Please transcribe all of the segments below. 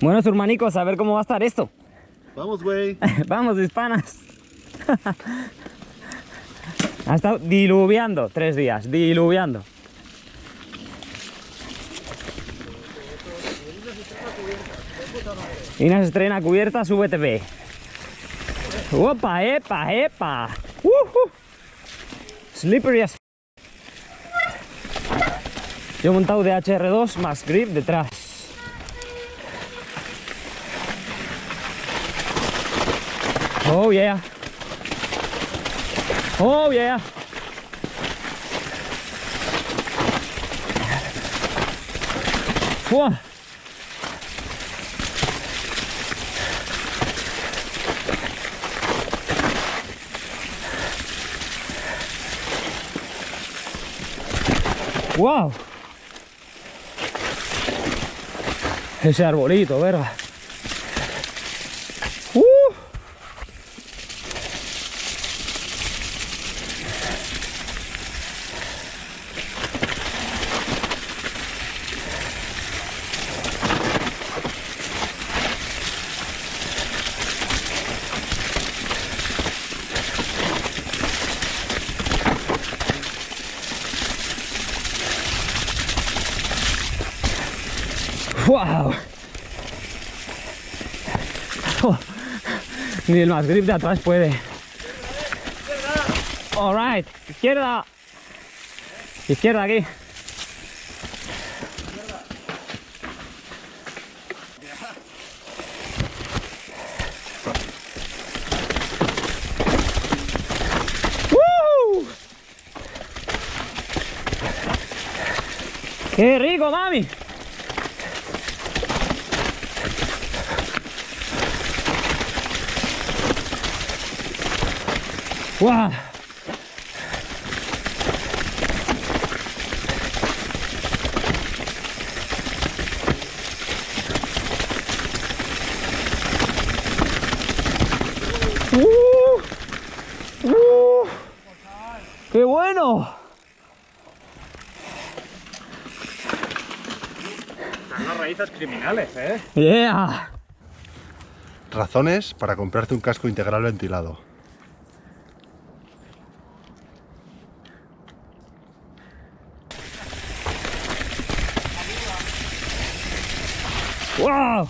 Bueno, hermanicos, a ver cómo va a estar esto. Vamos, güey. Vamos, hispanas. Ha estado diluviando 3 días, diluviando. Inés estrena cubierta, su VTV. ¡Opa, epa, epa! Slippery as... Yo he montado de HR2 más grip detrás. Oh yeah. Oh yeah. Wow. Wow. Ese arbolito, ¿verdad? Wow. Oh, ni el más grip de atrás puede. Alright, izquierda. Izquierda aquí. ¡Qué rico, mami! ¡Wow! ¡Qué bueno! Están las raíces criminales, ¿eh? ¡Yeah! Razones para comprarte un casco integral ventilado. ¡Wow!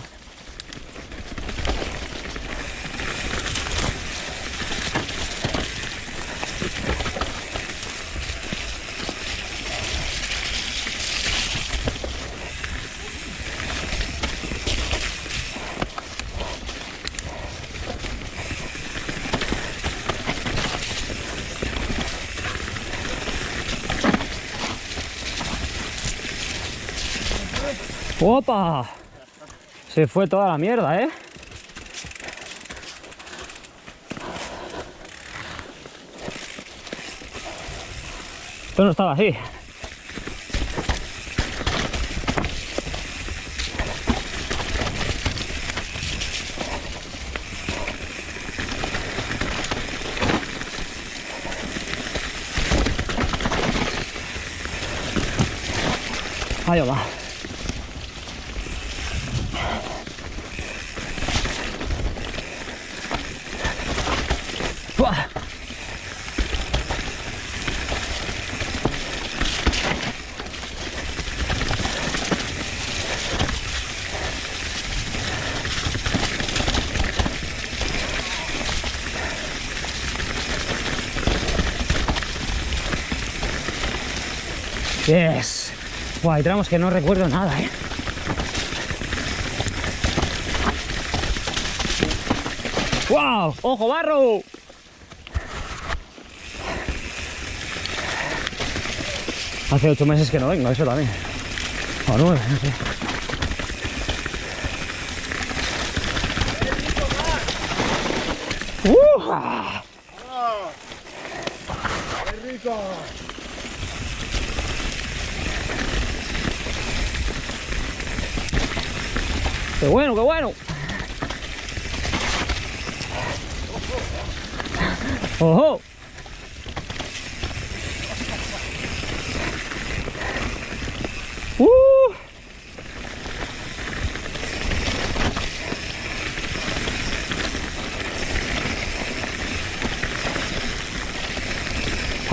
¡Opa! Se fue toda la mierda, ¿eh? Esto no estaba así. Ahí va. ¡Buah! Yes. Buah, hay tramos que no recuerdo nada, ¿eh? ¡Wow! ¡Ojo, barro! Hace 8 meses que no vengo, eso también. O 9, no sé. ¡Qué rico! ¡Qué bueno, qué bueno! ¡Ojo!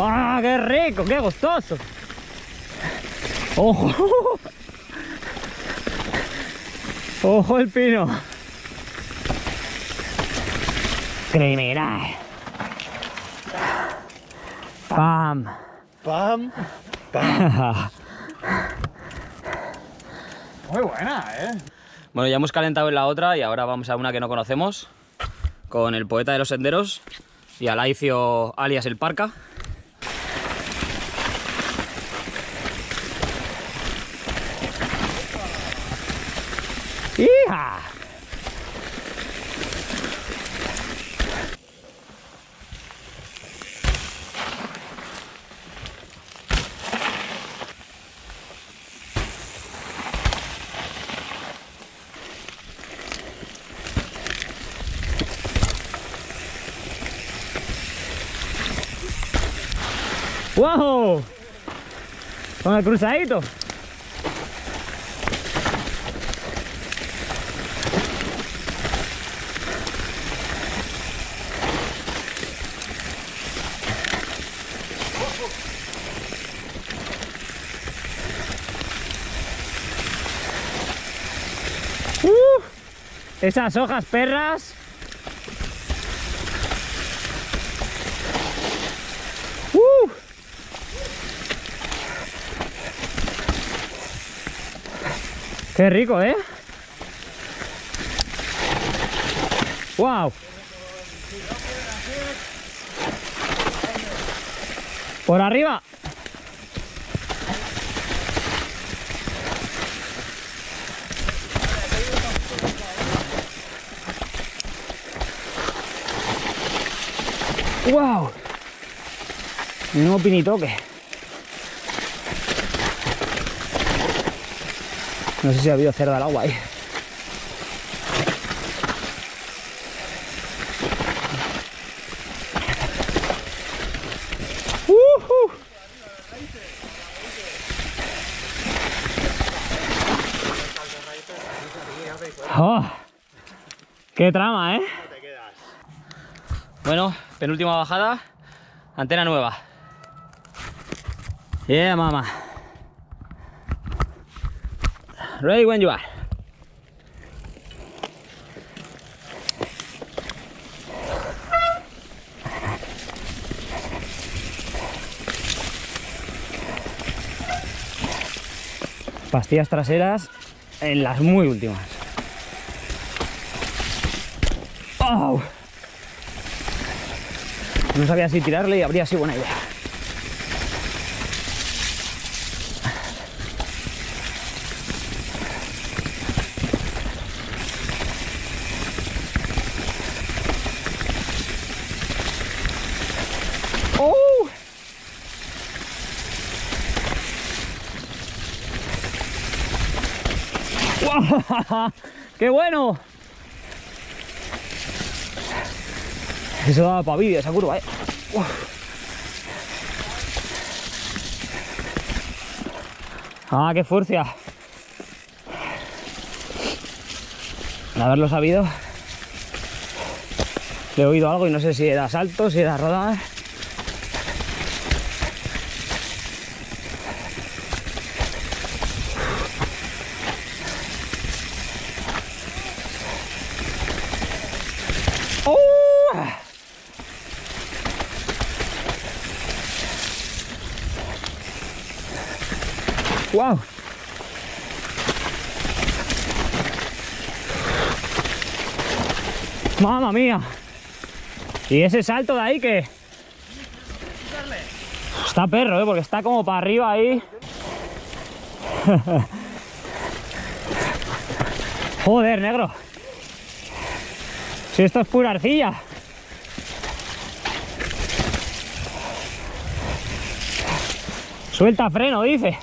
¡Ah, qué rico! ¡Qué gustoso! ¡Ojo! ¡Ojo el pino! Criminal. ¡Pam! ¡Pam! Muy buena, Bueno, ya hemos calentado en la otra y ahora vamos a una que no conocemos con el poeta de los senderos y Alaicio alias el Parca. ¡Hija! ¡Wow! Con el cruzadito. Esas hojas perras. Qué rico, ¿eh? ¡Wow! Por arriba. ¡Wow! Menudo pinitoque. No sé si ha habido cerda al agua ahí. ¡Oh! ¡Qué trama, eh! Bueno, penúltima bajada, antena nueva. Yeah, mama. Ready when you are. Pastillas traseras en las muy últimas. ¡Oh! No sabía si tirarle y habría sido buena idea. ¡Oh! ¡Wow! ¡Qué bueno! Eso daba para vídeo esa curva, Uf. ¡Ah, qué furcia! De haberlo sabido, le he oído algo y no sé si era salto, si era rodar. ¡Wow! ¡Mamma mía! Y ese salto de ahí que... Está perro, porque está como para arriba ahí. Joder, negro. Si esto es pura arcilla. Suelta freno, dice.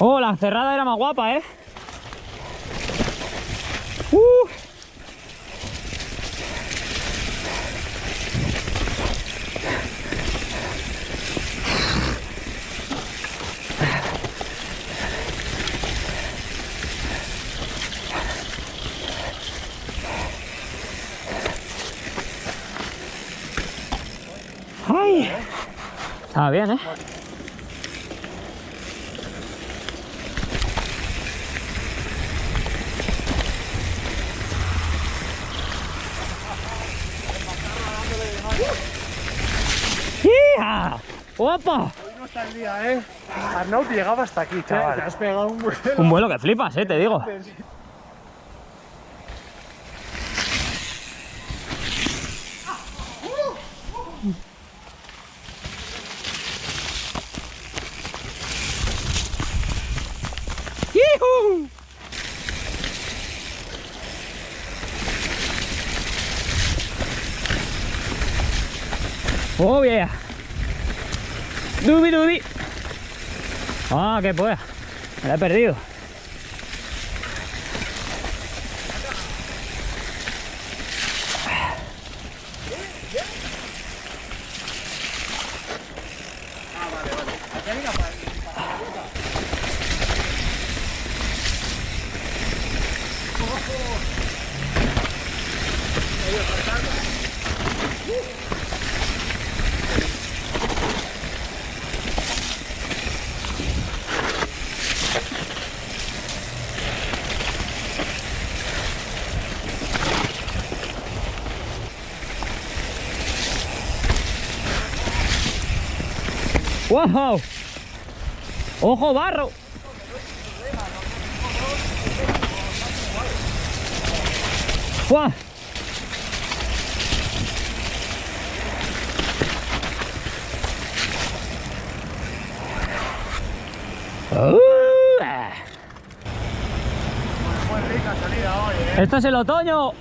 Oh, la cerrada era más guapa, ¿eh? ¡Ay! Está bien, ¿eh? ¡Hija! ¡Opa! Hoy no está el día, ¿eh? Arnaut llegaba hasta aquí, chaval. Te has pegado un vuelo. Un vuelo que flipas, te digo. ¡Yujú! ¡Oh, yeah! ¡Dubi, dubi! ¡Ah, qué polla! Me la he perdido. ¡Wow! ¡Ojo, barro! ¡Guau! Muy rica salida hoy, ¿eh? ¡Esto es el otoño!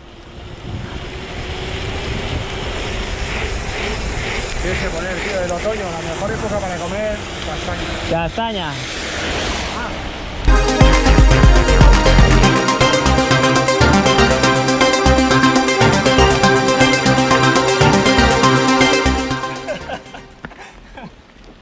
Tienes que poner, tío, el otoño, la mejor época para comer castañas. Castaña.